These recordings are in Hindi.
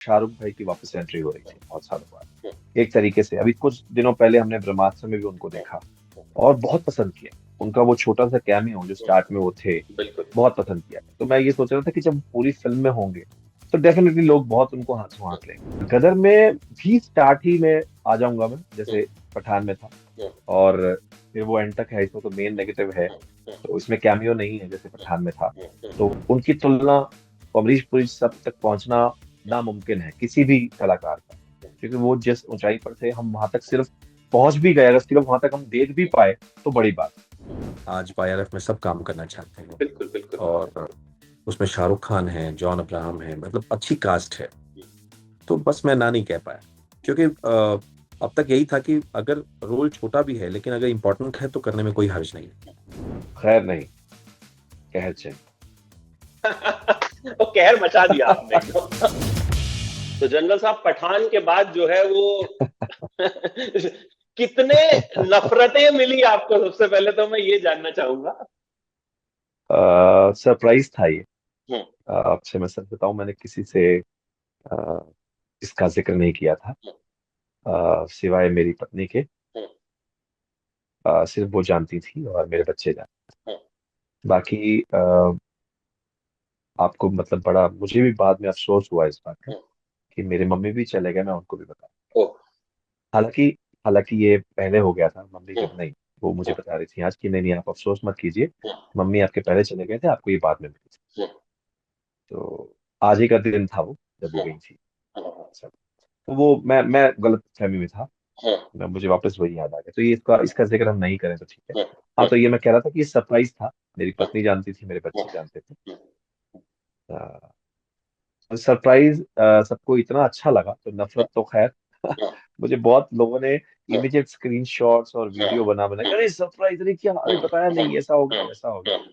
शाहरुख भाई की वापस एंट्री हो रही थी बहुत सालों बाद। एक तरीके से अभी कुछ दिनों पहले हमने ब्रह्मास्त्र में भी उनको देखा और बहुत पसंद किया। उनका वो छोटा सा कैमियो जो स्टार्ट में वो थे, बिल्कुल। बहुत पसंद किया। तो मैं ये सोच रहा था कि जब पूरी फिल्म में होंगे तो डेफिनेटली लोग बहुत उनको हाथों हाथ लेंगे। गदर में भी स्टार्ट ही में आ जाऊंगा मैं, जैसे पठान में था। और फिर वो एंड तक है, इसमें तो मेन नेगेटिव है, तो इसमें कैमियो नहीं है जैसे पठान में था। तो उनकी तुलना अमरीश पुरी सब तक पहुंचना नामुमकिन है किसी भी कलाकार का, क्योंकि वो जिस ऊंचाई पर थे हम वहां तक सिर्फ पहुंच भी गए, अगर सिर्फ वहां तक हम देख भी पाए तो बड़ी बात। आज YRF में सब काम करना चाहते हैं बिल्कुल बिल्कुल। और उसमें शाहरुख खान है, जॉन अब्राहम है, मतलब अच्छी कास्ट है। तो बस मैं ना नहीं कह पाया, क्योंकि अब तक यही था कि अगर रोल छोटा भी है लेकिन अगर इम्पोर्टेंट है तो करने में कोई हर्ज नहीं। खैर नहीं, कहर चाहिए। वो कहर मचा दिया आपने एकदम। तो जनरल साहब, पठान के बाद जो है वो कितने नफरतें मिली आपको, सबसे पहले तो मैं ये जानना चाहूंगा। सरप्राइज था ये। हम्म। आपसे मैं सच बताऊं, मैंने किसी से अ, इसका जिक्र नहीं किया था, सिवाय मेरी पत्नी के। हम्म। सिर्फ वो जानती थी और मेरे बच्चे जानते। हम्म। बाकी आपको मतलब बड़ा मुझे भी बाद में अफसोस हुआ इस बात का हम्म। कि मेरे मम्मी भी चले गए, मैं उनको भी बता। ओ। हालांकि हालांकि ये पहले हो गया था, मम्मी हम्म। जब नहीं, वो मुझे हम्म। बता रही थी आज कि नहीं नहीं आप अफसोस मत कीजिए, हम्म। मम्मी आपके पहले चले गए थे, आपको ये बाद में मिली थी। हम्म। तो आज ही का दिन था वो जब वो हम्म। गई थी सब। तो वो मैं गलत फहमी में था, हम्म। मुझे वापस वही याद आ गया। तो ये इसका इसका जिक्र हम नहीं करें तो ठीक है। हम्म। हाँ, हम्म। तो ये मैं कह रहा था कि ये सरप्राइज था। मेरी हम्म। पत्नी जानती थी, मेरे हम्म। बच्चे जानते थे। हम्म। सरप्राइज सबको इतना अच्छा लगा तो नफरत तो खैर। हम्म। मुझे बहुत लोगों ने हम्म। इमीडिएट स्क्रीनशॉट्स और हम्म। वीडियो बना बना के, हम्म। अरे सरप्राइज, अरे क्या, अरे हम्म। बताया नहीं, ऐसा हो गया हम्म। वैसा हो गया। हम्म।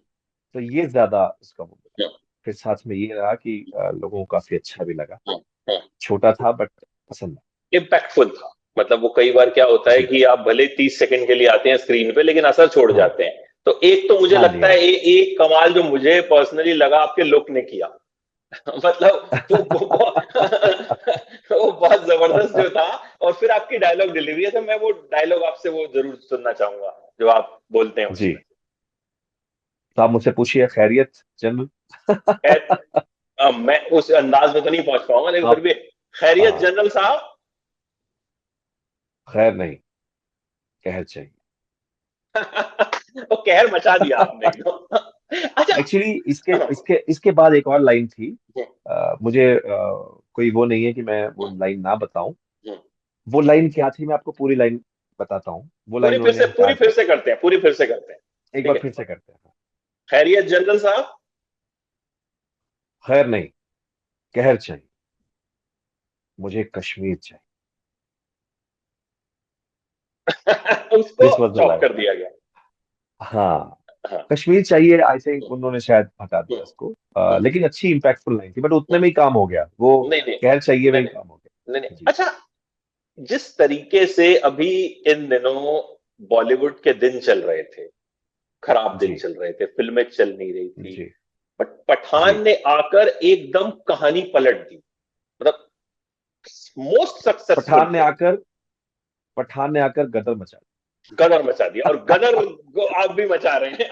तो ये ज्यादा उसका वो मिला। हम्म। फिर साथ में ये रहा कि लोगों को काफी अच्छा भी लगा। हम्म। हम्म। छोटा था बट पसंद इम्पैक्टफुल था। मतलब वो कई बार क्या होता आया। है जी। कि आप भले 30 सेकंड के लिए आते हैं स्क्रीन पे, लेकिन असर छोड़ हाँ जाते हैं। तो एक तो मुझे हाँ जी, लगता हाँ है जी। एक कमाल जो मुझे पर्सनली लगा, आपके लुक ने किया। मतलब वो बहुत जबरदस्त जो था। और फिर आपकी डायलॉग डिलीवरी है, तो मैं वो डायलॉग आपसे वो जरूर सुनना चाहूंगा जो आप बोलते हैं जी, उसमें। तो आप मुझसे पूछिए, खैरियत जनरल। खैर, मैं उस अंदाज में तो नहीं पहुंच पाऊंगा, लेकिन फिर आप भी खैरियत हाँ, जनरल साहब। खैर नहीं, कहर चाहिए। वो कहर मचा दिया आपने एकदम। अच्छा। एक्चुअली इसके हम्म। इसके इसके बाद एक और लाइन थी। मुझे कोई वो नहीं है कि मैं वो लाइन ना बताऊं। हम्म। वो लाइन क्या थी, मैं आपको पूरी लाइन बताता हूँ। वो लाइन पूरी फिर से उन्होंने कहा पूरी फिर था, से करते हैं, पूरी फिर से करते हैं। एक ठीक बार है। फिर से करते हैं। खैरियत जनरल साहब। खैर नहीं, कहर चाहिए, मुझे कश्मीर चाहिए। उसको this was the chop line. कर दिया गया। हाँ, हाँ। कश्मीर चाहिए, आई थिंक हम्म। उन्होंने शायद हटा दिया हम्म। उसको। हम्म। लेकिन अच्छी इंपैक्टफुल लाइन थी, बट उतने हम्म। में ही काम हो गया वो। नहीं नहीं कहर चाहिए में नहीं ही नहीं काम हो नहीं नहीं। गया जी। अच्छा, जिस तरीके से अभी इन दिनों बॉलीवुड के दिन चल रहे थे, खराब दिन जी चल रहे थे, फिल्में चल नहीं रही थी, जी बट जी। पठान ने आकर एकदम कहानी पलट दी। मतलब मोस्ट सक्सेसफुल पठान ने फिल्म। आकर पठान ने आकर गदर मचा गदर मचा दिया, और गदर को आप भी मचा रहे हैं।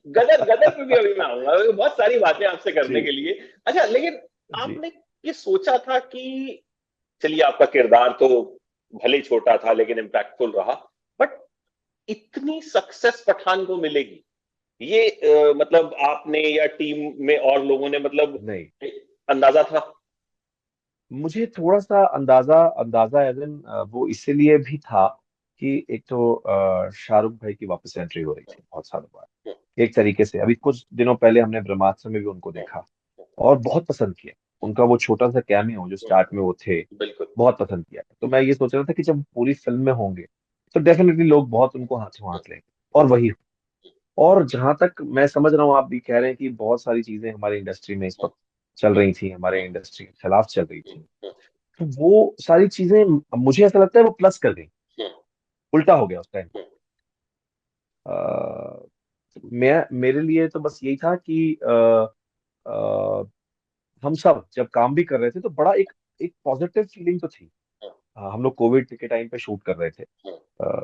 गदर गदर पे भी अभी मैं आऊंगा, बहुत सारी बातें आपसे दी। करने जी के लिए। अच्छा, लेकिन जी। आपने ये सोचा था कि, चलिए आपका किरदार तो भले ही छोटा था लेकिन इम्पैक्टफुल रहा, बट इतनी सक्सेस पठान को मिलेगी, ये मतलब आपने या टीम में और लोगों ने मतलब नहीं, अंदाजा था? मुझे थोड़ा सा अंदाजा अंदाजा एज इन वो इसीलिए भी था कि एक तो शाहरुख भाई की वापस एंट्री हो रही थी बहुत सालों हम्म। बाद। एक तरीके से अभी कुछ दिनों पहले हमने ब्रह्मास्त्र में भी उनको हम्म। देखा और बहुत पसंद किया। उनका वो छोटा सा कैमियो जो हम्म। स्टार्ट में वो थे, बिल्कुल। बहुत पसंद किया। तो मैं ये सोच रहा था कि जब पूरी फिल्म में होंगे तो डेफिनेटली लोग बहुत उनको हाथों हाथ लेंगे और वही हुआ। और जहां तक मैं समझ रहा हूँ, आप भी कह रहे हैं कि बहुत सारी चीजें हमारी इंडस्ट्री में इस वक्त चल रही थी, हमारे इंडस्ट्री के खिलाफ चल रही थी। तो वो सारी चीजें मुझे ऐसा लगता है वो प्लस कर गई, उल्टा हो गया उस टाइम। मैं मेरे लिए तो बस यही था कि हम सब जब काम भी कर रहे थे तो बड़ा एक एक पॉजिटिव फीलिंग तो थी। हम्म, हम लोग कोविड के टाइम पे शूट कर रहे थे।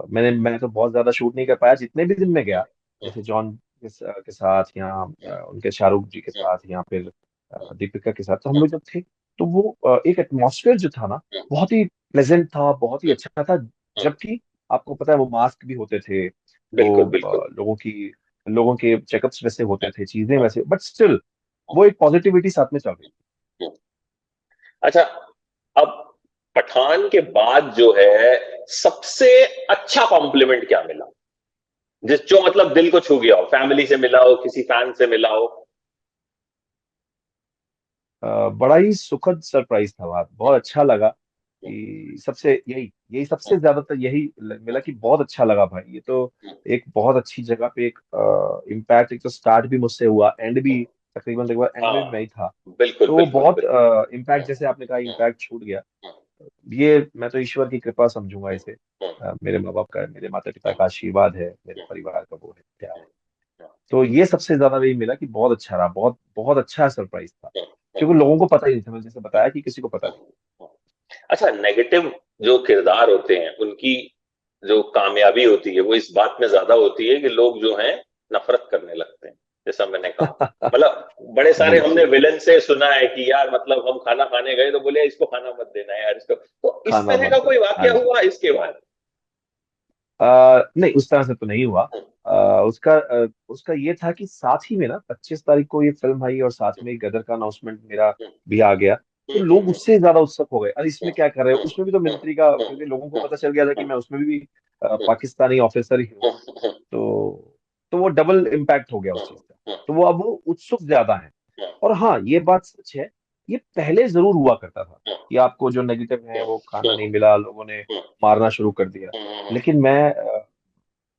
मैं तो बहुत ज्यादा शूट नहीं कर पाया, जितने भी दिन में गया, हम्म, जैसे जॉन के साथ या उनके शाहरुख जी के हम्म, साथ या फिर हम्म, दीपिका के साथ, तो हम लोग जब थे, तो वो एक एटमॉस्फेयर जो था ना, बहुत ही प्लेजेंट था, बहुत ही हम्म, अच्छा था। हम्म, जबकि आपको पता है वो मास्क भी होते थे, वो बिल्कुल बिल्कुल। लोगों के चेकअप्स वैसे होते थे, चीजें वैसे, बट स्टिल वो एक पॉजिटिविटी साथ में चल रही हम्म। अच्छा, अब पठान के बाद जो है सबसे अच्छा कॉम्प्लीमेंट क्या मिला, जिस जो मतलब दिल को छू गया हो, फैमिली से मिला हो, किसी फैन से मिला हो? बड़ा ही सुखद सरप्राइज था। बात बहुत अच्छा लगा कि सबसे यही यही सबसे ज्यादातर यही मिला कि बहुत अच्छा लगा भाई, ये तो एक बहुत अच्छी जगह पे एक इम्पैक्ट। एक तो स्टार्ट भी मुझसे हुआ, एंड भी तकरीबन तकरीबन एंड में भी मैं ही हाँ, था। बिल्कुल तो बिल्कुल बहुत बिल्कुल। इम्पैक्ट, जैसे आपने कहा इम्पैक्ट छूट गया, ये मैं तो ईश्वर की कृपा समझूंगा इसे। मेरे माँ बाप का, मेरे माता पिता का आशीर्वाद है, मेरे परिवार का वो है, प्यार है। तो ये सबसे ज्यादा यही मिला कि बहुत अच्छा रहा, बहुत बहुत अच्छा सरप्राइज था, क्योंकि लोगों को पता ही नहीं था, मैंने जैसे बताया कि किसी को पता नहीं। अच्छा, नेगेटिव जो किरदार होते हैं उनकी जो कामयाबी होती है वो इस बात में ज्यादा होती है कि लोग जो हैं नफरत करने लगते हैं, जैसा मैंने कहा। मतलब बड़े सारे हमने बिल्कुल। विलन से सुना है कि यार मतलब हम खाना खाने गए तो बोले इसको खाना मत देना यार इसको, तो इस खाना तरह मत का दो, कोई हाँ वाकया जी। हुआ इसके बाद? नहीं, उस तरह से तो नहीं हुआ। उसका ये था कि साथ ही में ना 25 तारीख को ये फिल्म आई, और साथ में ही गदर का अनाउंसमेंट मेरा भी आ गया। तो लोग उससे ज्यादा उत्सुक हो गए, अरे इसमें क्या कर रहे हो, उसमें भी तो मिलिट्री का, क्योंकि लोगों को पता चल गया था कि मैं उसमें भी पाकिस्तानी ऑफिसर ही हूँ। तो वो डबल इम्पैक्ट हो गया उस चीज का। तो वो अब वो उत्सुक ज्यादा है। और हाँ, ये बात सच है, ये पहले जरूर हुआ करता था कि आपको जो नेगेटिव है वो खाना नहीं मिला, लोगों ने मारना शुरू कर दिया। लेकिन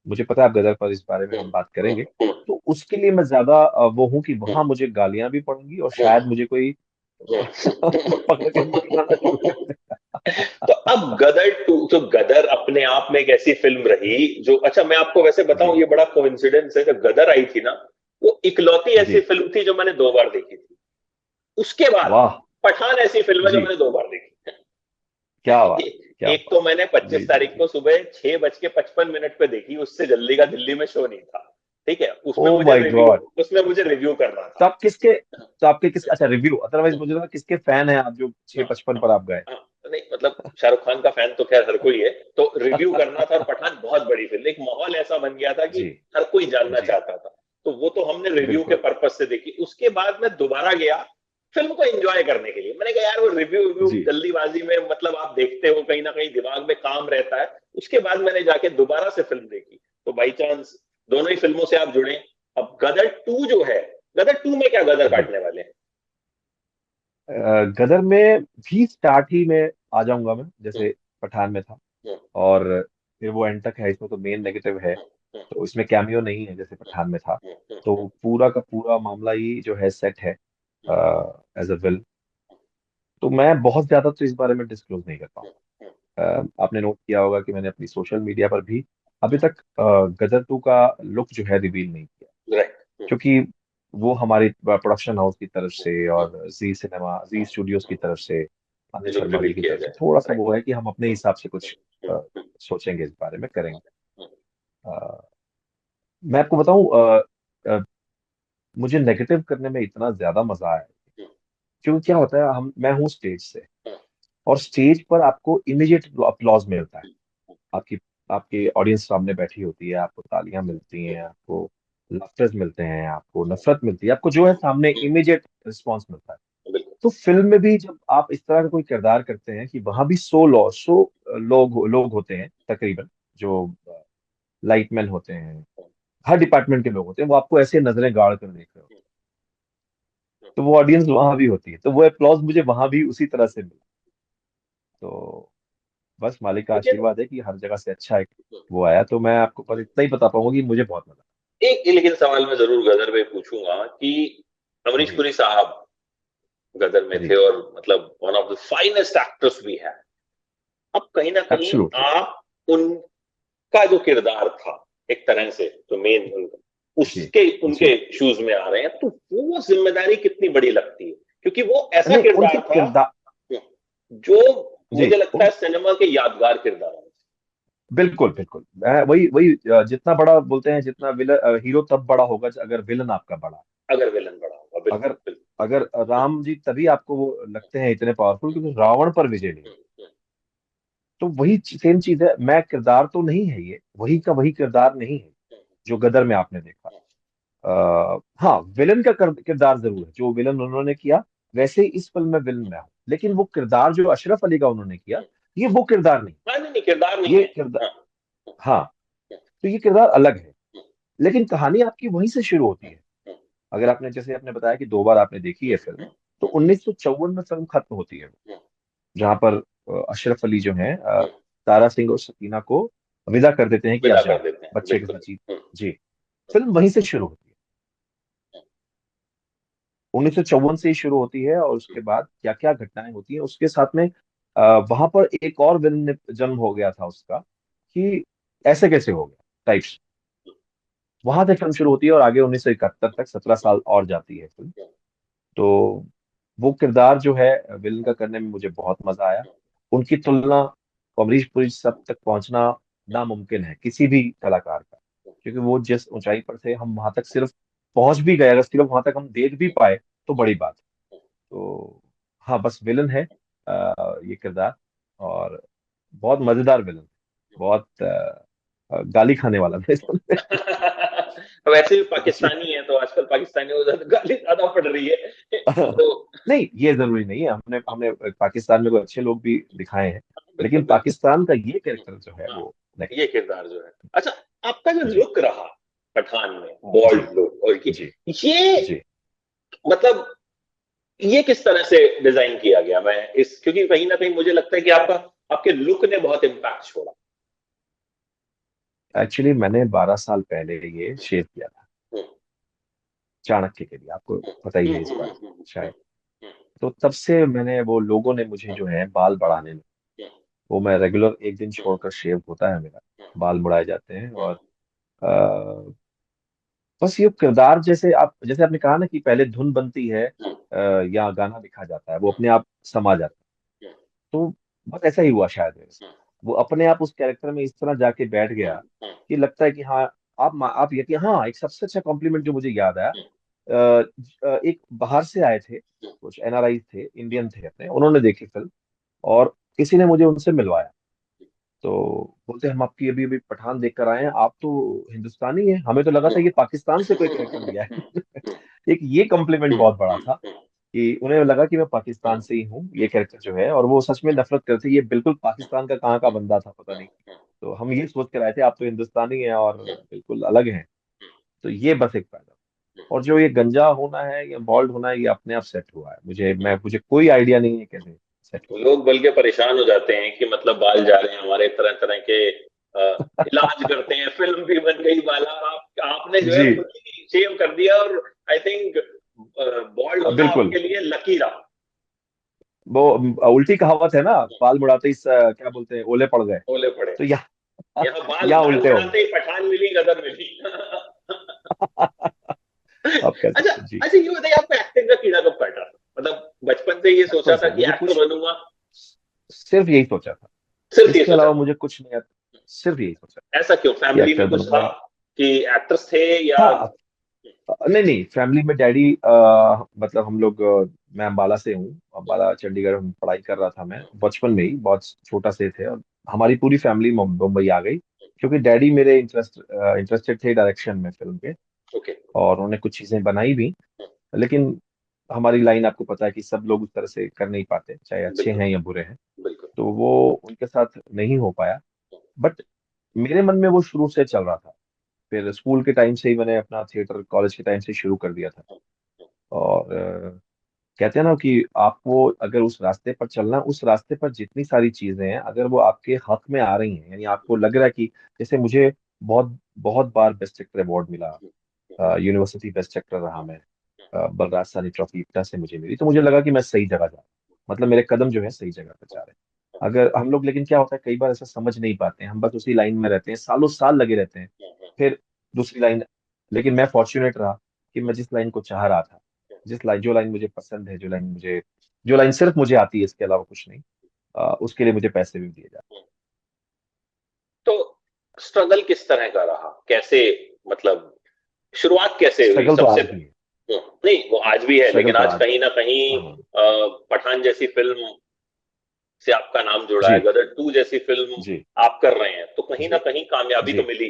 मुझे पता है आप गदर पर इस बारे में हम बात करेंगे, तो उसके लिए मैं ज्यादा वो हूं कि वहां मुझे गालियां भी पड़ेंगी, और शायद मुझे कोई पकड़ के मारना शुरू कर तो देगा। अब गदर टू, तो गदर अपने आप में एक ऐसी फिल्म रही जो, अच्छा मैं आपको वैसे बताऊं, जी ये बड़ा कोइंसिडेंस है, जब गदर आई थी ना, वो इकलौती ऐसी जी। फिल्म थी जो मैंने 2 बार देखी थी। उसके बाद वाह। पठान ऐसी फिल्म है जो जी, मैंने 2 बार देखी। क्या बात, क्या एक बात। तो मैंने जी 25 जी तारीख जी। को सुबह 6:55 पे देखी, उससे जल्दी का दिल्ली में शो नहीं था। ठीक है, ओ माय गॉड। उसमें मुझे रिव्यू करना तो था। आप किसके तो आपके किस अच्छा रिव्यू, अदरवाइज मुझे लगा किसके फैन हैं आप जो 6:55 पर आप गए। हाँ, नहीं मतलब शाहरुख खान का फैन तो खैर हर कोई है, तो रिव्यू करना था, और पठान बहुत बड़ी फिल्म, एक माहौल ऐसा बन गया था कि जी हर कोई जानना जी। चाहता था। तो वो तो हमने रिव्यू के बिल्कुल। पर्पज से देखी। उसके बाद मैं दोबारा गया फिल्म को एंजॉय करने के लिए। मैंने कहा यार वो रिव्यू रिव्यू जी। जल्दीबाजी में, मतलब आप देखते हो कहीं ना कहीं दिमाग में काम रहता है। उसके बाद मैंने जाके दोबारा से फिल्म देखी, तो बाई चांस दोनों ही फिल्मों से आप जुड़े। अब गदर टू जो है, गदर टू में क्या गदर जी। काटने वाले हैं? गदर में भी स्टार्ट ही में आ जाऊंगा मैं, जैसे पठान में था, हम्म, और फिर वो एंड तक है, इसमें तो मेन नेगेटिव है, हम्म, तो इसमें कैमियो नहीं है जैसे पठान में था। तो हम्म, पूरा का पूरा मामला ही जो है सेट है एज अ विल। तो मैं बहुत ज्यादा तो इस बारे में डिस्क्लोज नहीं कर पाऊँ। आपने नोट किया होगा कि मैंने अपनी सोशल मीडिया पर भी अभी तक गदर टू का लुक जो है रिवील नहीं किया, राइट। क्योंकि वो हमारी प्रोडक्शन हाउस की तरफ से और जी स्टूडियोज की तरफ से, अनिल जो शर्मा जी रिवील की किया तरफ से जाए। थोड़ा सा राइट। वो है कि हम अपने हिसाब से कुछ अ, सोचेंगे, इस बारे में करेंगे। अ, मैं आपको बताऊं, अ, मुझे नेगेटिव करने में इतना ज्यादा मजा आया, क्योंकि क्या होता है, हम मैं हूँ स्टेज से, और स्टेज पर आपको इमीडिएट अप्लॉज मिलता है। आपकी आपकी ऑडियंस सामने बैठी होती है, आपको तालियां मिलती हैं, आपको लाफ्टर्स मिलते हैं, आपको नफरत मिलती है, आपको जो है सामने इमीडिएट रिस्पॉन्स मिलता है। बिल्कुल। तो फिल्म में भी जब आप इस तरह का कोई किरदार करते हैं कि वहां भी सौ लोग होते हैं तकरीबन, जो लाइटमैन होते हैं, हर डिपार्टमेंट के लोग होते हैं, वो आपको ऐसे नजरें गाड़ कर देख रहे हो, तो वो ऑडियंस वहां भी होती है, तो वो अप्लॉज मुझे वहां भी उसी तरह से मिला। तो बस मालिक का लेकिन आशीर्वाद है कि हर जगह से अच्छा एक वो आया। तो मैं आपको बस इतना ही बता पाऊंगा कि मुझे बहुत मजा एक लेकिन सवाल मैं जरूर गदर में पूछूंगा कि आया। अमरीश जी पुरी साहब गदर में थे, जी। और मतलब one of the finest actors भी है। अब कहीं ना कहीं एब्सोल्युटली। आप उनका जो किरदार था, एक तरह से जो मेन जी उसके जी। उनके शूज में आ रहे हैं, तो वो जिम्मेदारी कितनी बड़ी लगती है, क्योंकि वो ऐसा नहीं, उनके किरदार था। किरदार, जो जी। मुझे लगता है सिनेमा के यादगार किरदार हैं। बिल्कुल बिल्कुल, मैं वही वही जितना बड़ा बोलते हैं, जितना विलन हीरो तब बड़ा होगा अगर विलन आपका बड़ा है। अगर विलन बड़ा होगा, बिल्कुल अगर बिल्कुल। अगर राम जी तभी आपको वो लगते हैं इतने पावरफुल, क्योंकि रावण पर विजय ली। हम्म, तो वही सेम चीज है, मैं किरदार तो नहीं है, ये वही का वही किरदार नहीं है हम्म, जो गदर में आपने देखा। हाँ, विलन का किरदार जरूर है, जो विलन उन्होंने किया वैसे ही इस फिल्म में विलन में हूं, लेकिन वो किरदार जो अशरफ अली का उन्होंने किया, हम्म। ये वो किरदार नहीं। हाँ, नहीं नहीं, किरदार नहीं ये है। किरदार, हाँ। हाँ, तो ये किरदार अलग है, लेकिन कहानी आपकी वहीं से शुरू होती है। अगर आपने, जैसे आपने बताया कि 2 बार आपने देखी है फिल्म, तो 1954 में फिल्म खत्म होती है, जहां पर अशरफ अली जो है तारा सिंह और सकीना को विदा कर देते हैं कि आप विदा कर जाओ देते हैं, बच्चे के बिल्कुल। साथ जी। जी, फिल्म वहीं से शुरू होती है, 1954 से ही शुरू होती है, और उसके बाद क्या क्या घटनाएं होती हैं उसके साथ में। वहां पर एक और विलन ने जन्म हो गया था उसका, कि ऐसे कैसे हो गया टाइप्स। वहां से फिल्म शुरू होती है और आगे 1971 तक 17 साल और जाती है फिल्म। तो वो किरदार जो है विलन का करने में मुझे बहुत मजा आया। उनकी तुलना अमरीश पुरी सब तक पहुंचना नामुमकिन है किसी भी कलाकार का, क्योंकि वो जिस ऊंचाई पर थे, हम वहां तक सिर्फ पहुंच भी गए, अगर सिर्फ वहां तक हम देख भी पाए तो बड़ी बात है। तो हाँ, बस विलन है ये किरदार, और बहुत मजेदार विलन, बहुत गाली खाने वाला विलन है। वैसे भी जी। पाकिस्तानी है, तो आजकल पाकिस्तानियों को गाली ज्यादा पड़ रही है। तो नहीं, ये जरूरी नहीं है, हमने हमने पाकिस्तान में कोई अच्छे लोग भी दिखाए हैं, बिल्कुल लेकिन बिल्कुल। पाकिस्तान का ये कैरेक्टर जो है हाँ, वो नेक्स्ट। ये किरदार जो है। अच्छा, आपका जो जी लुक रहा पठान में, जी बॉल्ड लुक, और जी ये जी। मतलब ये किस तरह से डिजाइन किया गया? मैं इस, क्योंकि कहीं ना कहीं मुझे लगता है कि आपका, आपके लुक ने बहुत इम्पैक्ट छोड़ा। एक्चुअली मैंने 12 साल पहले ये शेव किया था, हम्म, चाणक्य के लिए, आपको पता ही हम्म, है इस हम्म, बारे हम्म, में हम्म, हम्म, शायद। हम्म, तो तब से मैंने, वो लोगों ने मुझे जो है बाल बढ़ाने लगे, हम्म, वो मैं रेगुलर एक दिन हम्म, छोड़कर शेव होता है मेरा, हम्म, बाल मुड़ाए जाते हैं। हम्म, और बस ये किरदार, जैसे आप, जैसे आपने कहा ना कि पहले धुन बनती है हम्म, या गाना लिखा जाता है, वो हम्म, अपने आप समा जाता है। हम्म, तो बस ऐसा ही हुआ शायद मेरे से। हम्म, वो अपने आप उस कैरेक्टर में इस तरह जाके बैठ गया हम्म, हम्म, कि लगता है कि हाँ, आप यकीन, हाँ, एक सबसे अच्छा कॉम्प्लीमेंट जो मुझे याद आया, एक बाहर से आए थे, कुछ एनआरआई थे, इंडियन थे अपने, उन्होंने देखी फिल्म, और किसी ने मुझे उनसे मिलवाया। तो बोलते, हम आपकी अभी अभी पठान देख कर आए हैं, आप तो हिंदुस्तानी हैं, हमें तो लगा था ये पाकिस्तान से कोई कैरेक्टर लिया है। एक ये कॉम्प्लीमेंट बहुत बड़ा था, कि उन्हें लगा कि मैं पाकिस्तान से ही हूँ, ये कैरेक्टर जो है, और वो सच में नफरत करते, ये बिल्कुल पाकिस्तान का कहाँ का बंदा था पता नहीं। तो हम ये सोच कर आए थे, आप तो हिंदुस्तानी हैं और बिल्कुल अलग हैं। तो ये बस एक फायदा। और जो ये गंजा होना है या बॉल्ड होना है, ये अपने आप सेट हुआ है, मुझे कोई आइडिया नहीं है कैसे सेट हुआ। लोग बल्कि परेशान हो जाते हैं कि मतलब बाल जा रहे हैं हमारे, तरह तरह के इलाज करते हैं, फिल्म भी बन गई बाला, आपने जो है जी। फुल्ली शेव कर दिया, और आई थिंक बॉल्ड होना बिल्कुल, आपके लिए लकी रहा। वो उल्टी कहावत है ना, बाल मुड़ाते ही क्या बोलते हैं, ओले पड़ गए। ओले पड़े। तो यहाँ यहाँ बाल यहाँ बाल उल्टे हो मुड़ाते ही पठान मिली, गदर मिली। गए। आप कह अच्छा सकते हैं जी। अच्छा, ये बताइए, आपको एक्टिंग का कीड़ा कब काटा? मतलब बचपन से ये बचपन सोचा था से कि मुझे एक्टर कुछ, बनूंगा? सिर्फ यही सोचा था, सिर्फ ये इसके सोचा अलावा था? मुझे कुछ नहीं आता। सिर्फ यही सोचा ऐसा क्यों? कि फैमिली में एक्टर कुछ था बनूंगा। कि एक्टर्स थे, या? हाँ, नहीं नहीं, फैमिली में डैडी, मतलब हम लोग, मैं अम्बाला से हूँ, अम्बाला चंडीगढ़ में पढ़ाई कर रहा था मैं बचपन में ही, बहुत छोटा से थे, और हमारी पूरी फैमिली मुंबई आ गई, क्योंकि डैडी मेरे इंटरेस्टेड थे डायरेक्शन में, फिल्म के, ओके। और उन्होंने कुछ चीजें बनाई भी। लेकिन हमारी लाइन आपको पता है कि सब लोग उस तरह से कर नहीं पाते, चाहे अच्छे बिल्कुल हैं या बुरे हैं। बिल्कुल। तो वो उनके साथ नहीं हो पाया, बट मेरे मन में वो शुरू से चल रहा था। फिर स्कूल के टाइम से ही मैंने अपना थिएटर, कॉलेज के टाइम से शुरू कर दिया था। और कहते हैं ना कि आपको अगर उस रास्ते पर चलना, उस रास्ते पर जितनी सारी चीजें हैं, अगर वो आपके हक में आ रही हैं, यानी आपको लग रहा है कि, जैसे मुझे बहुत बहुत बार बेस्ट एक्टर अवार्ड मिला, यूनिवर्सिटी बेस्ट एक्टर रहा मैं, बलराज सानी ट्रॉफी इप्टा से मुझे मिली, तो मुझे लगा कि मैं सही जगह जा रहा हूँ, मतलब मेरे कदम जो है सही जगह पर जा रहे हैं। अगर हम लोग, लेकिन क्या होता है, कई बार ऐसा समझ नहीं पाते हैं, हम बस उसी लाइन में रहते हैं, सालों साल लगे रहते हैं, फिर दूसरी लाइन। लेकिन मैं फॉर्चुनेट रहा कि मैं जिस लाइन को चाह रहा था, जो लाइन मुझे पसंद है, जो लाइन सिर्फ मुझे आती है, इसके अलावा कुछ नहीं, उसके लिए मुझे पैसे भी दिए जाते। तो स्ट्रगल किस तरह का रहा, कैसे, मतलब शुरुआत कैसे हुई स्ट्रगल तो सबसे? आज भी है। नहीं, वो आज भी है, स्ट्रगल लेकिन तो आज आज। कहीं ना कहीं हाँ। पठान जैसी फिल्म से आपका नाम जुड़ा है, जी। गदर टू जैसी फिल्म जी। आप कर रहे हैं, तो कहीं ना जी। कहीं कामयाबी तो जी। मिली।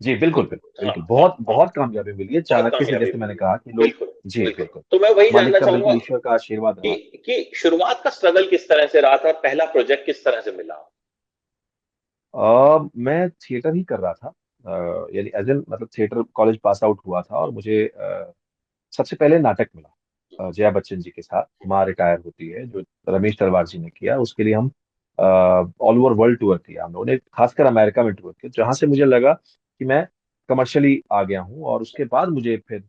जी बिल्कुल बिल्कुल हाँ बिल्कुल, हाँ बहुत हाँ, बहुत कामयाबी मिली है बहुत चाणक्य से, कामयाबी जैसे मैंने मिली। कहा कि लोग। बिल्कुल जी बिल्कुल। बिल्कुल। तो मैं वही मालिक जानना का चाहूंगा बिल्कुल ईश्वर का आशीर्वाद कि रहा। शुरुआत का स्ट्रगल किस तरह से रहा था, पहला प्रोजेक्ट किस तरह से मिला? मैं थिएटर ही कर रहा था। यानी एज एन मतलब थिएटर कॉलेज पास आउट हुआ था, और मुझे सबसे पहले नाटक मिला जया बच्चन जी के साथ, माँ रिटायर होती है, जो रमेश तलवार जी ने किया। उसके लिए हम ऑल ओवर वर्ल्ड टूर किया हम लोगों ने, खासकर अमेरिका में टूर किया, जहां से मुझे लगा कि मैं कमर्शियली आ गया हूँ। और उसके बाद मुझे फिर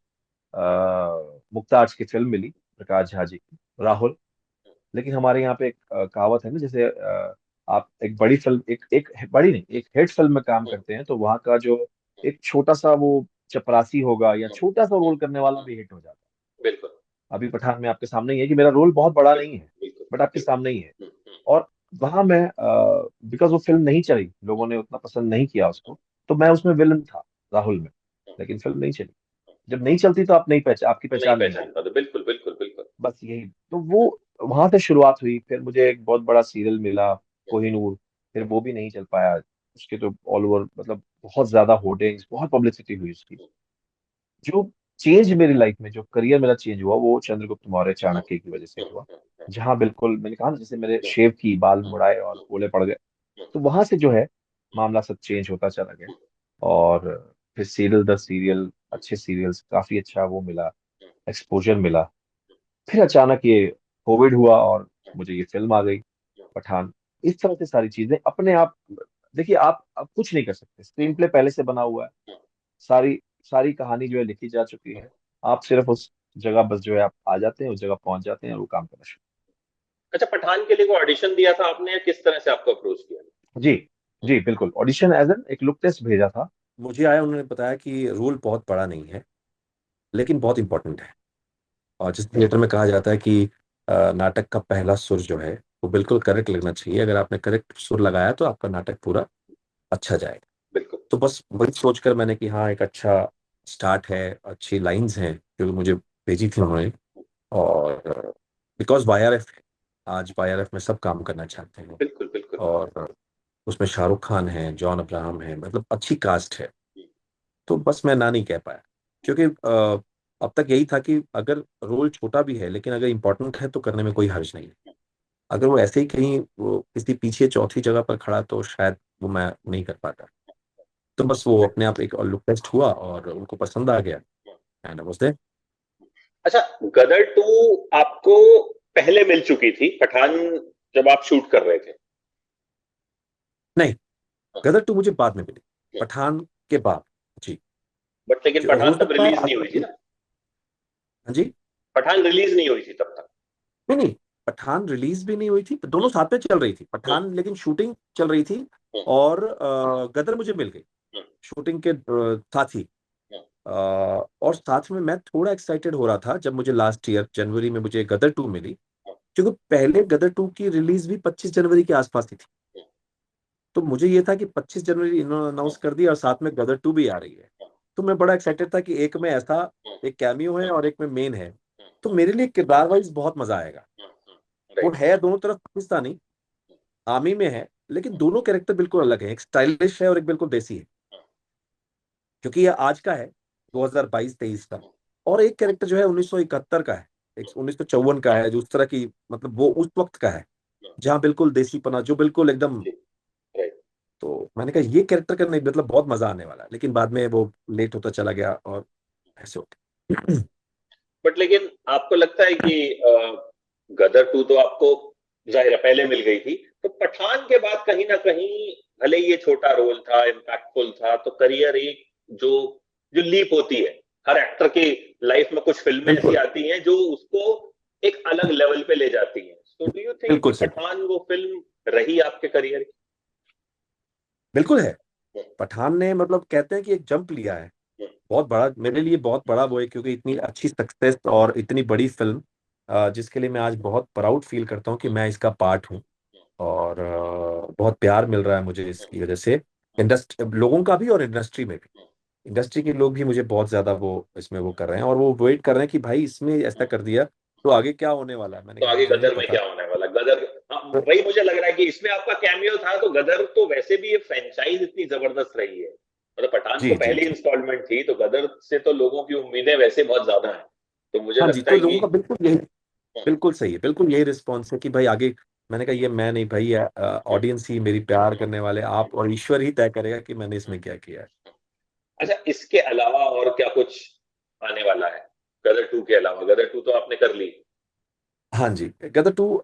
मुक्ताज की फिल्म मिली, प्रकाश झा जी की, राहुल। लेकिन हमारे यहाँ पे एक कहावत है ना, जैसे आप एक बड़ी फिल्म, एक बड़ी नहीं, एक हिट फिल्म में काम करते हैं, तो वहाँ का जो एक छोटा सा वो चपरासी होगा या छोटा सा रोल करने वाला भी हिट हो जाता है। बिल्कुल अभी पठान में आपके सामने ही है कि मेरा रोल बहुत बड़ा नहीं बिल्कुल है, बिल्कुल बट आपके बिल्कुल। सामने ही है। और वहां मैं, बिकॉज वो फिल्म नहीं चली, लोगों ने उतना पसंद नहीं किया उसको, तो मैं उसमें विलन था, राहुल में। लेकिन फिल्म नहीं चली। जब नहीं चलती तो आप नहीं पहचान, आपकी नहीं पहचान नहीं पहचान होती। पाते, बिल्कुल बिल्कुल बिल्कुल। बस यही तो वो, वहां से शुरुआत हुई। फिर मुझे एक बहुत बड़ा सीरियल मिला, कोहिनूर। फिर वो भी नहीं चल पाया। उसके तो ऑल ओवर मतलब बहुत ज्यादा होर्डिंग्स, बहुत पब्लिसिटी हुई उसकी। जो चेंज मेरी लाइफ में, जो करियर मेरा चेंज हुआ, वो चंद्रगुप्त मौर्य चाणक्य की वजह से हुआ। जहां बिल्कुल मैंने कहा ना, जैसे मेरे शेव की बाल मुड़ाए और ओले पड़ गए, तो वहां से जो है मामला सब चेंज होता चला गया। और फिर सीरियल दर सीरियल, अच्छे सीरियल्स, काफी अच्छा वो मिला, एक्सपोजर मिला। फिर अचानक ये कोविड हुआ और मुझे ये फिल्म आ गई, पठान। इस तरह से सारी चीजें अपने आप। देखिए, आप कुछ नहीं कर सकते, स्क्रीन प्ले पहले से बना हुआ है। सारी सारी कहानी जो है लिखी जा चुकी है। आप सिर्फ उस जगह बस जो है आप आ जाते हैं, उस जगह पहुंच जाते हैं और वो काम करना शुरू। अच्छा, पठान के लिए कोई ऑडिशन दिया था आपने, या किस तरह से आपको अप्रोच किया? जी। जी बिल्कुल, ऑडिशन एज एन एक लुक टेस्ट भेजा था। मुझे आया, उन्होंने बताया कि रोल बहुत बड़ा नहीं है, लेकिन बहुत इंपॉर्टेंट है। और जिस थिएटर में कहा जाता है कि नाटक का पहला सुर जो है वो बिल्कुल करेक्ट लगना चाहिए, अगर आपने करेक्ट सुर लगाया तो आपका नाटक पूरा अच्छा जाएगा। बिल्कुल। तो बस वही सोचकर मैंने कि हाँ, एक अच्छा स्टार्ट है, अच्छी लाइंस हैं जो मुझे भेजी थी उन्होंने। और बिकॉज वाईआरएफ, आज वाईआरएफ में सब काम करना चाहते हैं। बिल्कुल बिल्कुल। और उसमें शाहरुख खान है, जॉन अब्राहम है, मतलब अच्छी कास्ट है। तो बस मैं ना नहीं कह पाया, क्योंकि अब तक यही था कि अगर रोल छोटा भी है लेकिन अगर इम्पोर्टेंट है तो करने में कोई हर्ज नहीं है। अगर वो ऐसे ही कहीं वो किसी पीछे चौथी जगह पर खड़ा तो शायद वो मैं नहीं कर पाता। तो बस वो अपने आप एक लुक टेस्ट हुआ और उनको पसंद आ गया, एंड आई वाज देयर। अच्छा, गदर टू आपको पहले मिल चुकी थी पठान जब आप शूट कर रहे थे? नहीं, गदर टू मुझे बाद में मिली, पठान के बाद। जी। बट लेकिन हो पठान तब सकता है रिलीज नहीं हुई थी ना? हाँ जी। पठान रिलीज नहीं हुई थी तब तक? नहीं नहीं, पठान रिलीज भी नहीं हुई थी, दोनों साथ में चल रही थी, पठान लेकिन शूटिंग चल रही थी। और गदर मुझे मिल गई शूटिंग के साथ ही। और साथ में मैं थोड़ा एक्साइटेड हो रहा था जब मुझे लास्ट ईयर जनवरी में मुझे गदर टू मिली, क्योंकि पहले गदर टू की रिलीज भी 25 जनवरी के आसपास ही थी। तो मुझे ये था कि 25 जनवरी इन्होंने अनाउंस कर दिया और साथ में गदर टू भी आ रही है। तो मैं बड़ा एक्साइटेड था कि एक में ऐसा, एक कैमियो है और एक में मेन है। तो मेरे लिए किरदार वाइज बहुत मजा आएगा। वो राइट। है दोनों तरफ पाकिस्तानी, आर्मी में है, लेकिन दोनों कैरेक्टर बिल्कुल अलग है, एक स्टाइलिश है और एक बिल्कुल देसी है, क्योंकि ये आज का है, 2022-23 का। और एक कैरेक्टर जो है 1971 का है, एक 1954 का है, जो उस तरह की मतलब वो उस वक्त का है, जहाँ बिल्कुल देसीपना, जो बिल्कुल एकदम। राइट। तो मैंने कहा ये कैरेक्टर करने मतलब बहुत मजा आने वाला है, लेकिन बाद में वो लेट होता चला गया और ऐसे हो गया। बट लेकिन आपको लगता है कि गदर टू तो आपको जाहिर है पहले मिल गई थी, तो पठान के बाद कहीं ना कहीं, भले ही ये छोटा रोल था, इम्पैक्टफुल था, तो करियर एक जो जो लीप होती है हर एक्टर की लाइफ में, कुछ फिल्में ऐसी बिल्कुल। आती हैं जो उसको एक अलग लेवल पे ले जाती हैं। सो डू यू थिंक कि बिल्कुल सही। पठान वो फिल्म रही आपके करियर बिल्कुल है। की? पठान ने मतलब कहते हैं कि एक जंप लिया है बहुत बड़ा, मेरे लिए बहुत बड़ा वो है, क्योंकि इतनी अच्छी सक्सेस और इतनी बड़ी फिल्म जिसके लिए मैं आज बहुत प्राउड फील करता हूँ कि मैं इसका पार्ट हूँ। और बहुत प्यार मिल रहा है मुझे इसकी वजह से, इंडस्ट्री लोगों का भी और इंडस्ट्री में भी। इंडस्ट्री के लोग भी मुझे बहुत ज्यादा वो इसमें वो कर रहे हैं, और वो वेट कर रहे हैं कि भाई इसमें ऐसा कर दिया तो आगे क्या होने वाला है। मैंने तो कहा आगे मुझे नहीं गदर में पता। क्या होने वाला, गदर। हाँ, तो, वही मुझे लग रहा है कि इसमें आपका कैमियो था, तो गदर तो वैसे भी ये फ्रेंचाइज इतनी जबरदस्त रही है, मतलब पठान तो जी जी पहली जी। इंस्टॉलमेंट थी, तो गदर से तो लोगों की उम्मीदें वैसे बहुत ज्यादा हैं। तो मुझे हाँ जी, लगता तो है कि लोगों का बिल्कुल यही, बिल्कुल सही है, बिल्कुल यही रिस्पॉन्स है कि भाई आगे। मैंने कहा ये मैं नहीं भाई, ऑडियंस ही, मेरी प्यार करने वाले आप और ईश्वर ही तय करेगा कि मैंने इसमें क्या किया है। अच्छा, इसके अलावा और क्या कुछ आने वाला है? गदर 2 के अलावा, गदर 2 तो आपने कर ली। हाँ जी, गदर टू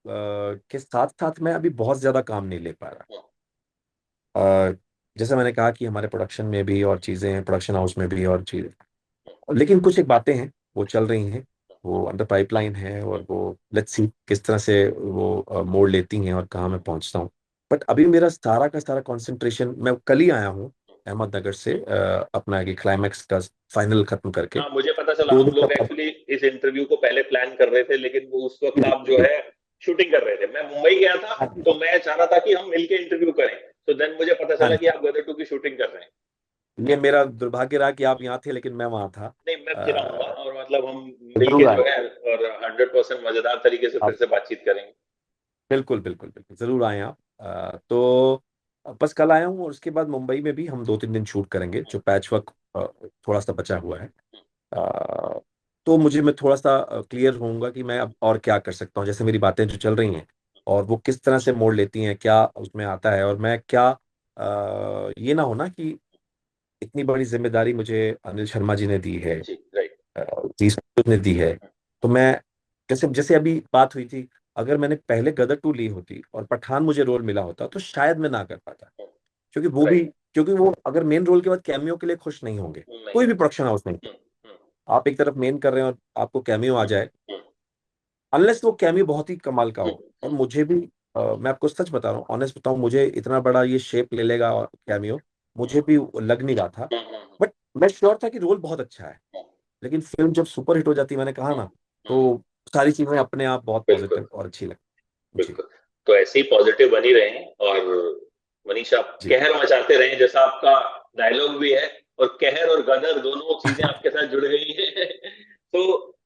के साथ साथ मैं अभी बहुत ज्यादा काम नहीं ले पा रहा। जैसे मैंने कहा कि हमारे प्रोडक्शन में भी और चीजें हैं, प्रोडक्शन हाउस में भी और चीजें, लेकिन कुछ एक बातें हैं वो चल रही हैं, वो अंडर पाइपलाइन है, और वो लेट्स सी किस तरह से वो मोड़ लेती हैं और कहाँ मैं पहुंचता हूँ। बट अभी मेरा सारा का सारा कंसंट्रेशन, मैं कल ही आया हूँ अहमदनगर से, अपना कि क्लाइमैक्स का फाइनल खत्म करके। हाँ, मुझे पता चला, दो हम दिन का लोग एक्चुअली इस इंटरव्यू को पहले प्लान कर रहे थे, लेकिन वो उस वक्त आप जो है शूटिंग कर रहे थे, मैं मुंबई गया था। हाँ जी, तो मैं चाह रहा था कि हम मिलके इंटरव्यू करें, तो देन मुझे पता हाँ चला कि जी। आप गदर 2 की शूटिंग कर रहे हैं। ये मेरा दुर्भाग्य रहा कि आप यहाँ थे लेकिन मैं वहाँ था। नहीं, मैं फिर आऊंगा, अ, और मतलब हम मिलके जरूर जो आए है, और 100% मजेदार तरीके से फिर आप, से बातचीत करेंगे। बिल्कुल बिल्कुल बिल्कुल जरूर आए आप। तो बस कल आया हूँ, और उसके बाद मुंबई में भी हम 2-3 दिन शूट करेंगे, जो पैच वर्क थोड़ा सा बचा हुआ है। अ, तो मैं थोड़ा सा क्लियर होऊंगा कि मैं अब और क्या कर सकता हूँ, जैसे मेरी बातें जो चल रही हैं और वो किस तरह से मोड़ लेती हैं, क्या उसमें आता है, और मैं क्या, ये ना हो ना कि इतनी बड़ी जिम्मेदारी मुझे अनिल शर्मा जी ने दी है, जी, राइट। जी संतोष ने दी है। तो मैं, जैसे जैसे अभी बात हुई थी, अगर मैंने पहले गदर टू ली होती और पठान मुझे रोल मिला होता तो शायद मैं ना कर पाता, क्योंकि वो भी, राइट। क्योंकि वो अगर मेन रोल के बाद कैमियो के लिए खुश नहीं होंगे, नहीं कोई भी होंगे। प्रोडक्शन हाउस नहीं। आप एक तरफ मेन कर रहे हैं और आपको कैमियो आ जाए, हम्म, अनलेस वो कैमियो बहुत ही कमाल का हो। और हम्म, मुझे भी, मैं आपको सच बता रहा हूँ, ऑनेस्ट बताऊं, मुझे इतना बड़ा ये शेप ले लेगा कैमियो, मुझे भी लग नहीं रहा था। बट मैं श्योर था कि रोल बहुत अच्छा है, लेकिन फिल्म जब सुपर हिट हो जाती, मैंने कहा ना, हम्म। तो सारी चीजें अपने आप बहुत बिल्कुल, पॉजिटिव और अच्छी लगती। जी बिल्कुल। तो ऐसे ही पॉजिटिव बनी रहें, और मनीषा जी। कहर मचाते रहें, जैसा आपका डायलॉग भी है। और कहर और गदर दोनों चीजें आपके साथ जुड़ गई हैं। तो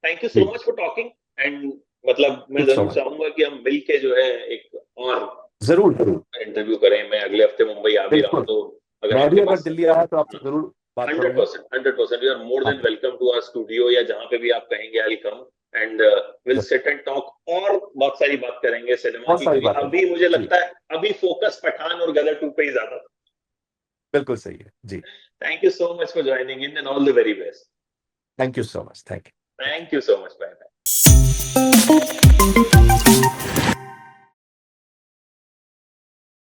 थैंक यू सो जी, मच फॉर टॉकिंग। एंड मतलब मैं थैंक्स सो जरूर मच। चाहूंगा कि हम मिलके जो है एक और जरूर जरूर, इंटरव्यू करें। मैं अगले हफ्ते मुंबई आ भी रहा हूँ, बिल्कुल। तो अगर मैं भी आपके अगर पास। दिल्ली आया तो आपसे जरूर बात हंड्रेड करूंगा। परसेंट 100%, यू आर मोर हाँ then welcome to our studio, या जहां पे भी आप कहेंगे, आई कम। एंड विल जरूर, सिट एंड टॉक, और बहुत सारी बात करेंगे सिनेमा बहुत की, सारी क्योंकि बातें। अभी मुझे जी, लगता है अभी फोकस पठान और गदर 2 पे ही ज्यादा। बिल्कुल सही है जी। Thank you so much for joining in, and all the very best. Thank you so much, thank you. Thank you so much, bye bye.